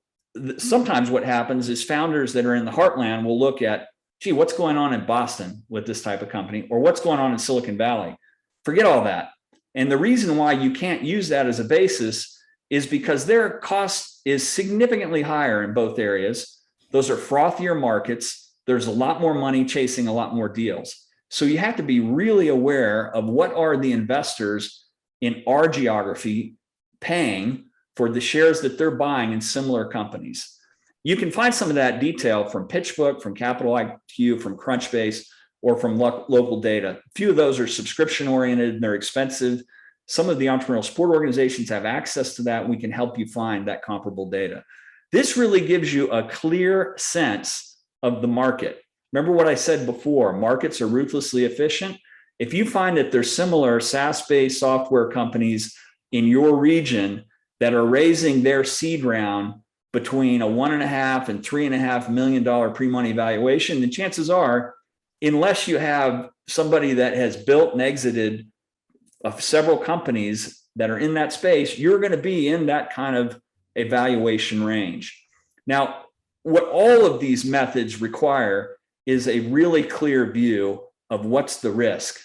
sometimes what happens is founders that are in the heartland will look at, gee, what's going on in Boston with this type of company, or what's going on in Silicon Valley? Forget all that. And the reason why you can't use that as a basis is because their cost is significantly higher in both areas. Those are frothier markets. There's a lot more money chasing a lot more deals. So you have to be really aware of what are the investors in our geography paying for the shares that they're buying in similar companies. You can find some of that detail from PitchBook, from Capital IQ, from Crunchbase, or from local data. A few of those are subscription oriented and they're expensive. Some of the entrepreneurial support organizations have access to that. We can help you find that comparable data. This really gives you a clear sense of the market. Remember what I said before, markets are ruthlessly efficient. If you find that there's similar SaaS-based software companies in your region that are raising their seed round between a $1.5 and $3.5 million pre-money valuation, then chances are, unless you have somebody that has built and exited several companies that are in that space, you're going to be in that kind of evaluation range. Now, what all of these methods require is a really clear view of what's the risk.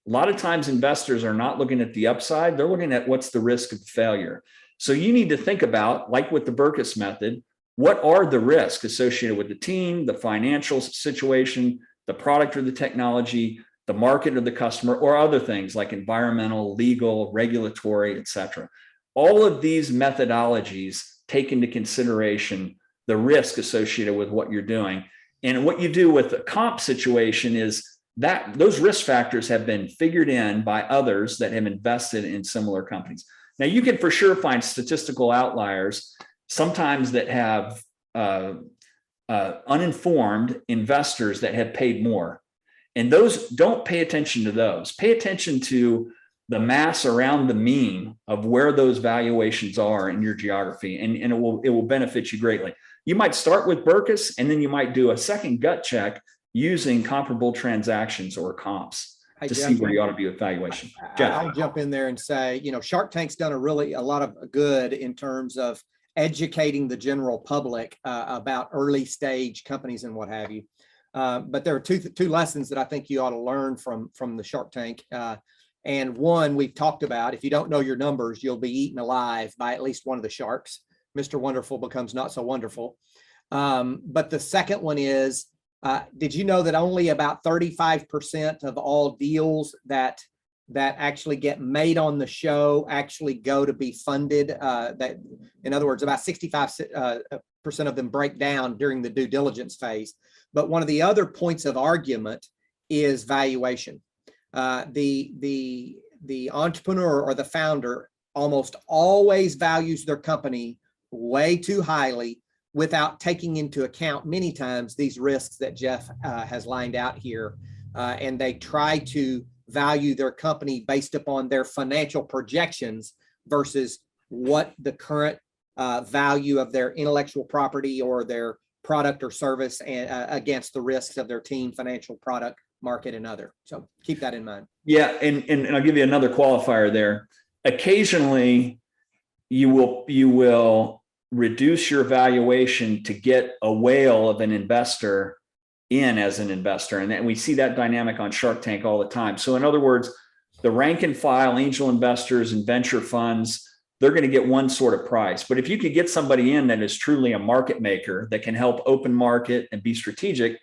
A lot of times investors are not looking at the upside, they're looking at what's the risk of failure. So you need to think about, like with the Berkus Method, what are the risks associated with the team, the financial situation, the product or the technology, the market or the customer, or other things like environmental, legal, regulatory, et cetera. All of these methodologies take into consideration the risk associated with what you're doing. And what you do with the comp situation is that those risk factors have been figured in by others that have invested in similar companies. Now, you can for sure find statistical outliers, sometimes that have uninformed investors that have paid more. And those, don't pay attention to those. Pay attention to the mass around the mean of where those valuations are in your geography, and it will benefit you greatly. You might start with Berkus, and then you might do a second gut check using comparable transactions or comps to see where you ought to be with valuation. Jeff. I'll jump in there and say, Shark Tank's done a lot of good in terms of educating the general public about early stage companies and what have you. But there are two lessons that I think you ought to learn from the Shark Tank. And one we've talked about: if you don't know your numbers, you'll be eaten alive by at least one of the sharks. Mr. Wonderful becomes not so wonderful. But the second one is, did you know that only about 35% of all deals that actually get made on the show actually go to be funded? That, in other words, about 65% of them break down during the due diligence phase. But one of the other points of argument is valuation. The entrepreneur or the founder almost always values their company way too highly without taking into account many times these risks that Jeff has lined out here. And they try to value their company based upon their financial projections versus what the current value of their intellectual property or their product or service and against the risks of their team, financial, product, market, and other. So keep that in mind. Yeah, and I'll give you another qualifier there. Occasionally, you will reduce your valuation to get a whale of an investor in as an investor. And we see that dynamic on Shark Tank all the time. So in other words, the rank and file angel investors and venture funds, they're going to get one sort of price. But if you could get somebody in that is truly a market maker that can help open market and be strategic,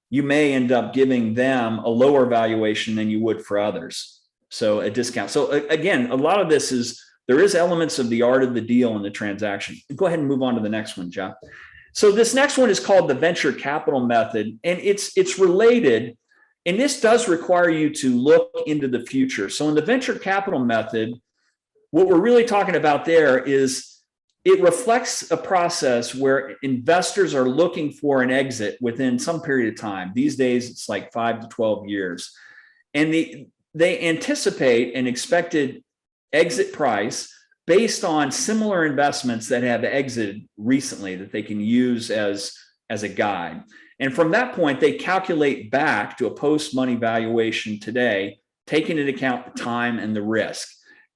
you may end up giving them a lower valuation than you would for others. So a discount. So again, a lot of this is, there is elements of the art of the deal in the transaction. Go ahead and move on to the next one, Jeff. So this next one is called the venture capital method, and it's related, and this does require you to look into the future. So in the venture capital method, what we're really talking about there is it reflects a process where investors are looking for an exit within some period of time. These days, it's like 5 to 12 years. And they anticipate an expected exit price based on similar investments that have exited recently that they can use as a guide. And from that point, they calculate back to a post-money valuation today, taking into account the time and the risk.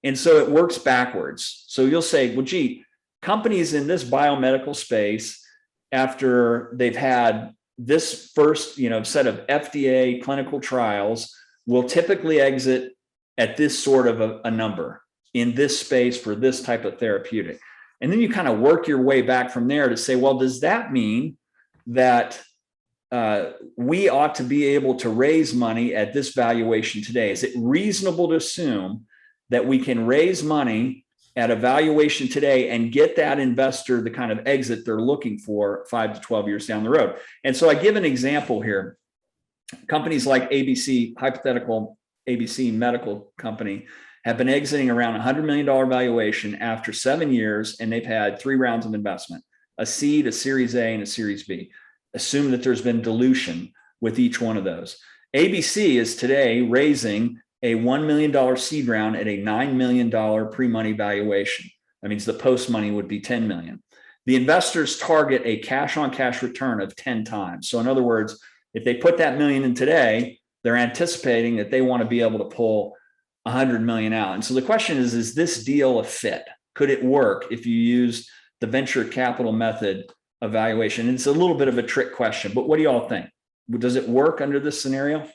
And so it works backwards. So you'll say, well, gee, companies in this biomedical space, after they've had this first, set of FDA clinical trials, will typically exit at this sort of a number in this space for this type of therapeutic. And then you kind of work your way back from there to say, well, does that mean that we ought to be able to raise money at this valuation today? Is it reasonable to assume that we can raise money at a valuation today and get that investor the kind of exit they're looking for 5 to 12 years down the road? And so I give an example here. Companies like ABC, hypothetical ABC Medical Company, have been exiting around $100 million valuation after 7 years, and they've had 3 rounds of investment, a seed, a Series A, and a Series B. Assume that there's been dilution with each one of those. ABC is today raising a $1 million seed round at a $9 million pre-money valuation. That means the post-money would be $10 million. The investors target a cash-on-cash return of 10 times. So in other words, if they put that million in today, they're anticipating that they want to be able to pull 100 million out. And so the question is this deal a fit? Could it work if you use the venture capital method evaluation? And it's a little bit of a trick question, but what do y'all think? Does it work under this scenario?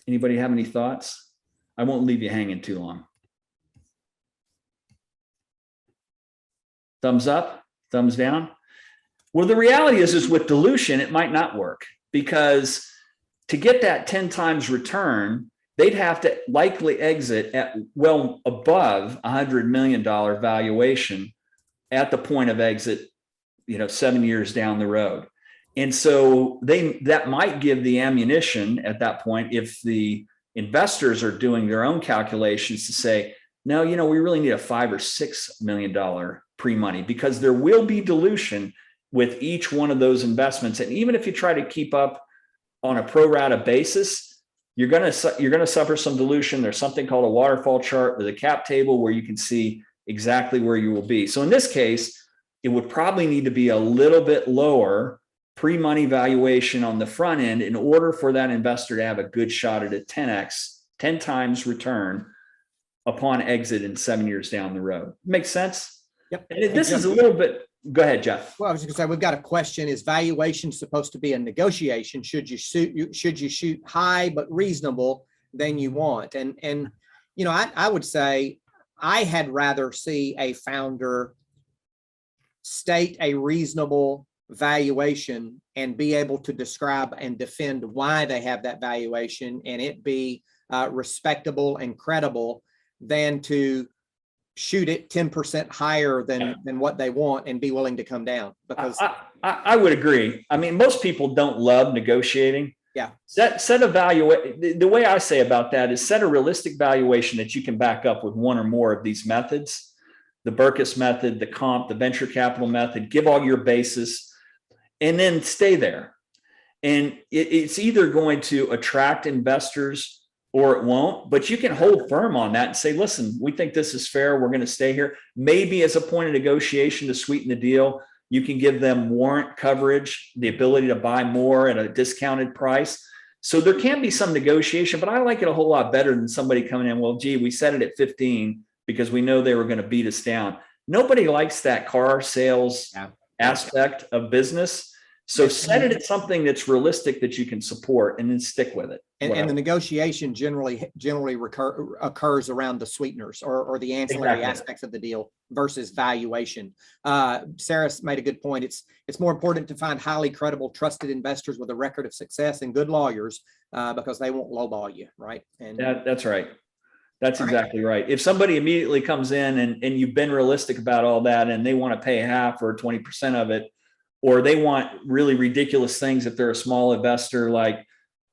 Anybody have any thoughts? I won't leave you hanging too long. Thumbs up, thumbs down. Well, the reality is with dilution, it might not work, because to get that 10 times return, they'd have to likely exit at well above $100 million valuation at the point of exit, 7 years down the road. And so that might give the ammunition at that point, if the investors are doing their own calculations, to say, no, we really need a $5 or $6 million pre-money, because there will be dilution with each one of those investments. And even if you try to keep up on a pro rata basis, you're going to suffer some dilution. There's something called a waterfall chart with a cap table where you can see exactly where you will be. So in this case, it would probably need to be a little bit lower pre-money valuation on the front end in order for that investor to have a good shot at a 10 times return upon exit in 7 years down the road. Makes sense? Yep. And this is a little bit, go ahead, Jeff. Well, I was going to say, we've got a question. Is valuation supposed to be a negotiation? Should you shoot high but reasonable than you want? And I would say I had rather see a founder state a reasonable valuation and be able to describe and defend why they have that valuation, and it be respectable and credible, than to shoot it 10% higher than what they want and be willing to come down. Because I would agree. I mean, most people don't love negotiating. Yeah. Set a valuation. The way I say about that is set a realistic valuation that you can back up with one or more of these methods. the Berkus Method, the comp, the venture capital method, give all your basis, and then stay there. And it's either going to attract investors or it won't, but you can hold firm on that and say, listen, we think this is fair. We're going to stay here. Maybe as a point of negotiation to sweeten the deal, you can give them warrant coverage, the ability to buy more at a discounted price. So there can be some negotiation, but I like it a whole lot better than somebody coming in, well, gee, we set it at 15 because we know they were going to beat us down. Nobody likes that car sales aspect of business. So set it at something that's realistic that you can support and then stick with it. And the negotiation generally occurs around the sweeteners or the ancillary aspects of the deal versus valuation. Sarah made a good point. It's more important to find highly credible, trusted investors with a record of success and good lawyers because they won't lowball you, right? And that's right. That's exactly right. If somebody immediately comes in and you've been realistic about all that and they want to pay half or 20% of it, or they want really ridiculous things if they're a small investor, like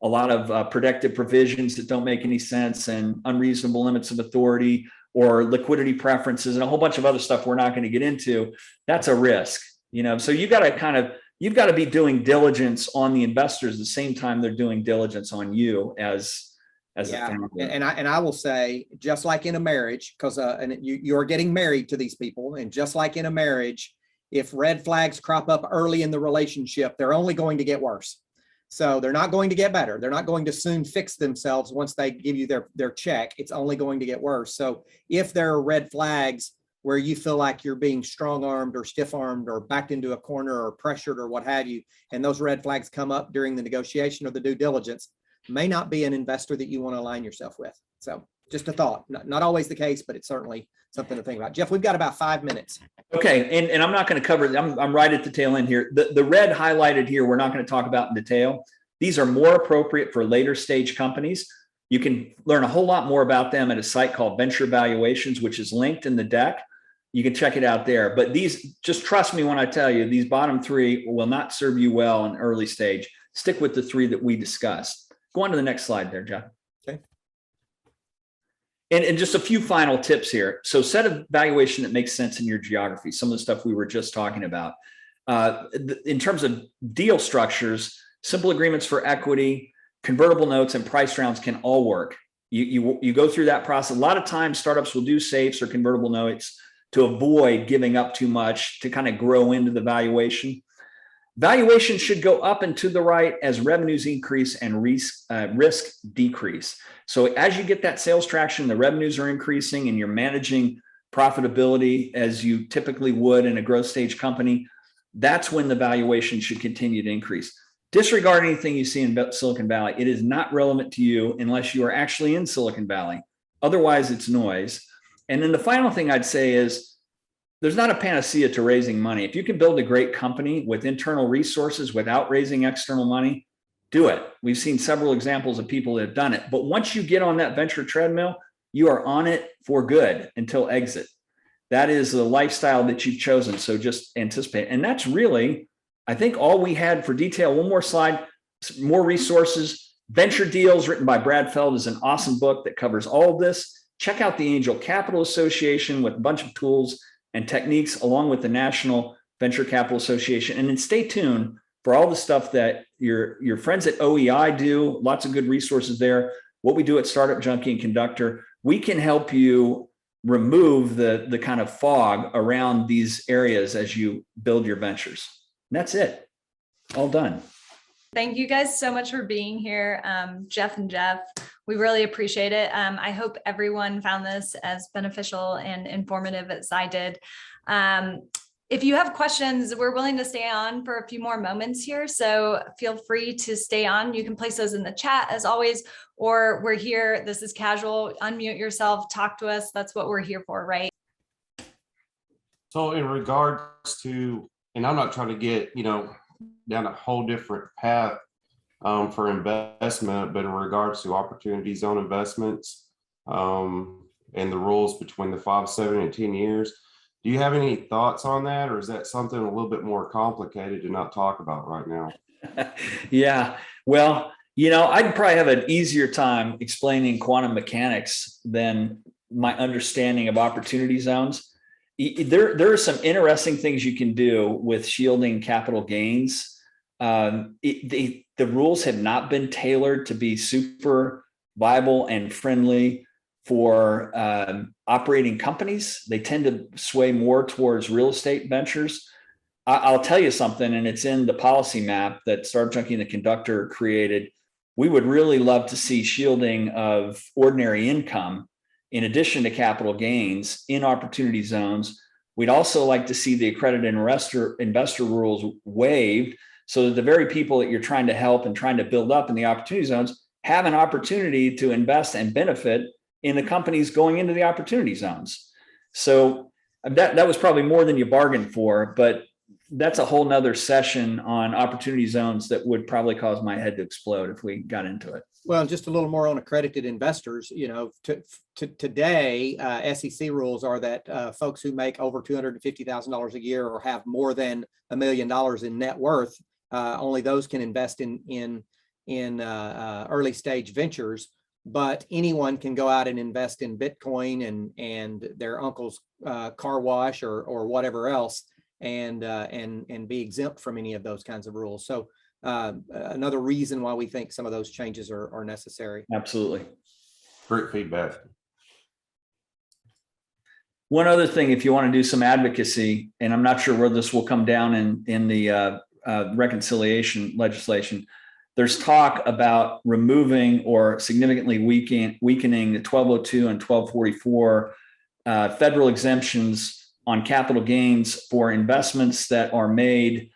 a lot of protective provisions that don't make any sense and unreasonable limits of authority or liquidity preferences and a whole bunch of other stuff we're not going to get into, that's a risk, so you've got to be doing diligence on the investors at the same time they're doing diligence on you as a founder. And I will say, just like in a marriage, because you're getting married to these people, and just like in a marriage, if red flags crop up early in the relationship, they're only going to get worse. So they're not going to get better. They're not going to soon fix themselves once they give you their check. It's only going to get worse. So if there are red flags where you feel like you're being strong-armed or stiff-armed or backed into a corner or pressured or what have you, and those red flags come up during the negotiation or the due diligence, may not be an investor that you want to align yourself with. So just a thought, not always the case, but it's certainly something to think about. Jeff, we've got about 5 minutes. Okay. And I'm not going to cover, I'm right at the tail end here. The red highlighted here, we're not going to talk about in detail. These are more appropriate for later stage companies. You can learn a whole lot more about them at a site called Venture Valuations, which is linked in the deck. You can check it out there. But these, just trust me when I tell you, these bottom three will not serve you well in early stage. Stick with the three that we discussed. Go on to the next slide there, Jeff. Okay. And just a few final tips here. So set a valuation that makes sense in your geography, some of the stuff we were just talking about. In terms of deal structures, simple agreements for equity, convertible notes, and price rounds can all work. You go through that process. A lot of times startups will do safes or convertible notes to avoid giving up too much to kind of grow into the valuation. Valuation should go up and to the right as revenues increase and risk decrease. So as you get that sales traction, the revenues are increasing and you're managing profitability as you typically would in a growth stage company, that's when the valuation should continue to increase. Disregard anything you see in Silicon Valley. It is not relevant to you unless you are actually in Silicon Valley. Otherwise, it's noise. And then the final thing I'd say is there's not a panacea to raising money. If you can build a great company with internal resources without raising external money, do it. We've seen several examples of people that have done it. But once you get on that venture treadmill, you are on it for good until exit. That is the lifestyle that you've chosen. So just anticipate. And that's really, I think, all we had for detail. One more slide, more resources. Venture Deals, written by Brad Feld, is an awesome book that covers all of this. Check out the Angel Capital Association with a bunch of tools and techniques, along with the National Venture Capital Association. And then stay tuned for all the stuff that your friends at OEI do. Lots of good resources there. What we do at Startup Junkie and Conductor, we can help you remove the kind of fog around these areas as you build your ventures. And that's it. All done. Thank you guys so much for being here, Jeff and Jeff. We really appreciate it. I hope everyone found this as beneficial and informative as I did. If you have questions, we're willing to stay on for a few more moments here. So feel free to stay on. You can place those in the chat as always, or we're here. This is casual. Unmute yourself, talk to us. That's what we're here for, right? So in regards to, and I'm not trying to get, down a whole different path for investment, but in regards to opportunity zone investments and the rules between the 5, 7, and 10 years, do you have any thoughts on that, or is that something a little bit more complicated to not talk about right now? Yeah, well, I'd probably have an easier time explaining quantum mechanics than my understanding of opportunity zones. There are some interesting things you can do with shielding capital gains. The rules have not been tailored to be super viable and friendly for operating companies. They tend to sway more towards real estate ventures. I'll tell you something, and it's in the policy map that Startup Junkie and the Conductor created. We would really love to see shielding of ordinary income in addition to capital gains in opportunity zones. We'd also like to see the accredited investor rules waived so that the very people that you're trying to help and trying to build up in the opportunity zones have an opportunity to invest and benefit in the companies going into the opportunity zones. So that was probably more than you bargained for, but that's a whole nother session on opportunity zones that would probably cause my head to explode if we got into it. Well, just a little more on accredited investors. Today, SEC rules are that folks who make over $250,000 a year or have more than $1 million in net worth, only those can invest in early stage ventures. But anyone can go out and invest in Bitcoin and their uncle's car wash or whatever else, and be exempt from any of those kinds of rules. So another reason why we think some of those changes are necessary. Absolutely. Great feedback. One other thing, if you want to do some advocacy, and I'm not sure where this will come down in the reconciliation legislation, there's talk about removing or significantly weakening the 1202 and 1244 federal exemptions on capital gains for investments that are made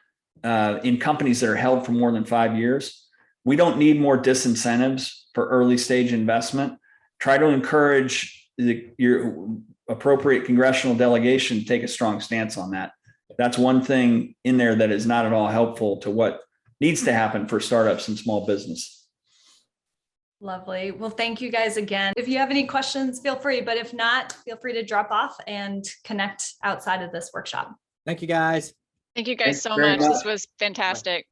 in companies that are held for more than 5 years. We don't need more disincentives for early stage investment. Try to encourage your appropriate congressional delegation to take a strong stance on that. That's one thing in there that is not at all helpful to what needs to happen for startups and small business. Lovely. Well, thank you guys again. If you have any questions, feel free, but if not, feel free to drop off and connect outside of this workshop. Thank you, guys. Thank you guys Thanks so very much. much. This was fantastic.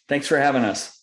Thanks for having us.